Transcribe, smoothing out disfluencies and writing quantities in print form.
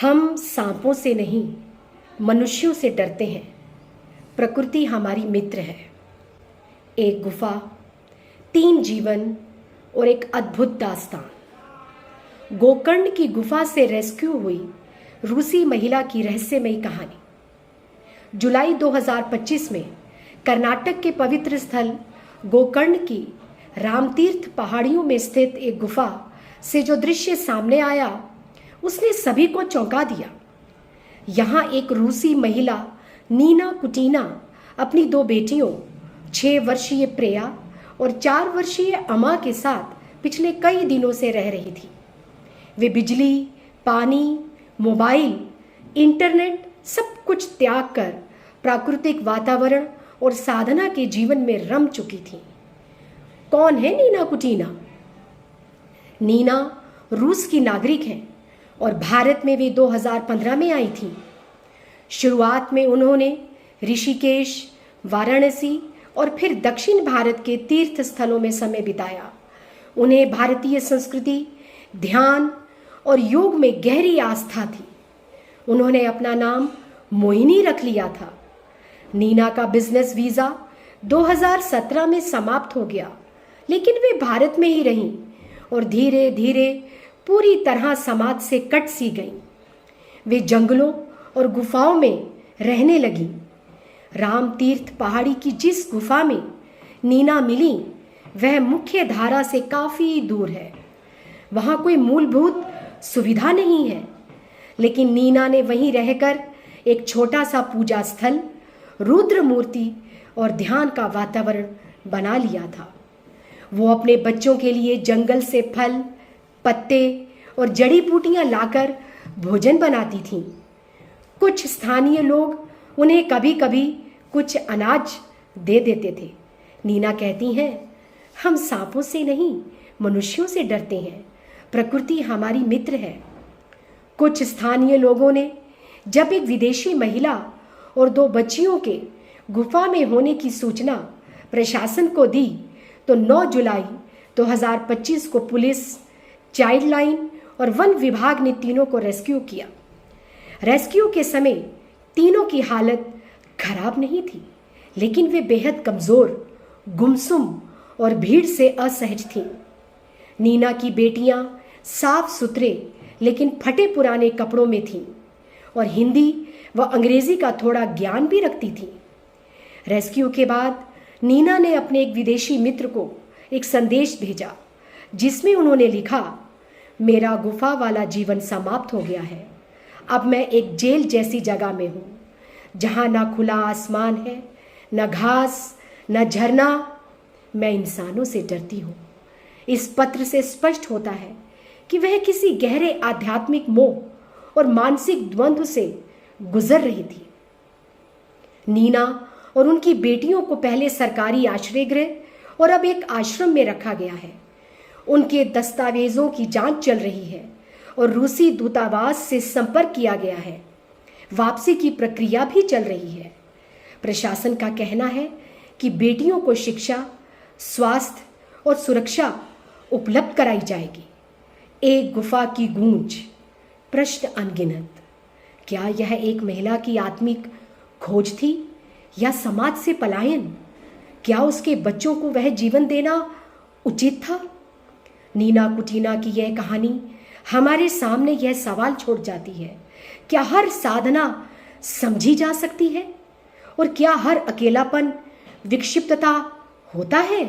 हम सांपों से नहीं, मनुष्यों से डरते हैं। प्रकृति हमारी मित्र है। एक गुफा, 3 जीवन और एक अद्भुत दास्तान। गोकर्ण की गुफा से रेस्क्यू हुई रूसी महिला की रहस्यमयी कहानी। जुलाई 2025 में कर्नाटक के पवित्र स्थल गोकर्ण की रामतीर्थ पहाड़ियों में स्थित एक गुफा से जो दृश्य सामने आया, उसने सभी को चौंका दिया। यहाँ एक रूसी महिला नीना कुटीना अपनी 2 बेटियों 6 वर्षीय प्रेया और 4 वर्षीय अमा के साथ पिछले कई दिनों से रह रही थी। वे बिजली, पानी, मोबाइल, इंटरनेट सब कुछ त्याग कर प्राकृतिक वातावरण और साधना के जीवन में रम चुकी थी। कौन है नीना कुटीना? नीना रूस की नागरिक हैं और भारत में वे 2015 में आई थी। शुरुआत में उन्होंने ऋषिकेश, वाराणसी और फिर दक्षिण भारत के तीर्थ स्थलों में समय बिताया। उन्हें भारतीय संस्कृति, ध्यान और योग में गहरी आस्था थी। उन्होंने अपना नाम मोहिनी रख लिया था। नीना का बिजनेस वीज़ा 2017 में समाप्त हो गया, लेकिन वे भारत में ही रहीं और धीरे धीरे पूरी तरह समाज से कट सी गईं। वे जंगलों और गुफाओं में रहने लगीं। राम तीर्थ पहाड़ी की जिस गुफा में नीना मिली, वह मुख्य धारा से काफ़ी दूर है। वहाँ कोई मूलभूत सुविधा नहीं है, लेकिन नीना ने वहीं रहकर एक छोटा सा पूजा स्थल, रुद्र मूर्ति और ध्यान का वातावरण बना लिया था। वो अपने बच्चों के लिए जंगल से फल, पत्ते और जड़ी बूटियां लाकर भोजन बनाती थीं। कुछ स्थानीय लोग उन्हें कभी कभी कुछ अनाज दे देते थे। नीना कहती हैं, हम सांपों से नहीं, मनुष्यों से डरते हैं। प्रकृति हमारी मित्र है। कुछ स्थानीय लोगों ने जब एक विदेशी महिला और 2 बच्चियों के गुफा में होने की सूचना प्रशासन को दी, तो 9 जुलाई 2025 को पुलिस, चाइल्ड लाइन और वन विभाग ने तीनों को रेस्क्यू किया। रेस्क्यू के समय तीनों की हालत खराब नहीं थी, लेकिन वे बेहद कमज़ोर, गुमसुम और भीड़ से असहज थीं। नीना की बेटियां साफ सुथरे लेकिन फटे पुराने कपड़ों में थीं और हिंदी व अंग्रेजी का थोड़ा ज्ञान भी रखती थीं। रेस्क्यू के बाद नीना ने अपने एक विदेशी मित्र को एक संदेश भेजा, जिसमें उन्होंने लिखा, मेरा गुफा वाला जीवन समाप्त हो गया है। अब मैं एक जेल जैसी जगह में हूँ, जहाँ ना खुला आसमान है, न घास, न झरना। मैं इंसानों से डरती हूँ। इस पत्र से स्पष्ट होता है कि वह किसी गहरे आध्यात्मिक मोह और मानसिक द्वंद्व से गुजर रही थी। नीना और उनकी बेटियों को पहले सरकारी आश्रय गृह और अब एक आश्रम में रखा गया है। उनके दस्तावेजों की जांच चल रही है और रूसी दूतावास से संपर्क किया गया है। वापसी की प्रक्रिया भी चल रही है। प्रशासन का कहना है कि बेटियों को शिक्षा, स्वास्थ्य और सुरक्षा उपलब्ध कराई जाएगी। एक गुफा की गूंज, प्रश्न अनगिनत। क्या यह एक महिला की आत्मिक खोज थी या समाज से पलायन? क्या उसके बच्चों को वह जीवन देना उचित था? नीना कुटीना की यह कहानी हमारे सामने यह सवाल छोड़ जाती है, क्या हर साधना समझी जा सकती है? और क्या हर अकेलापन विक्षिप्तता होता है?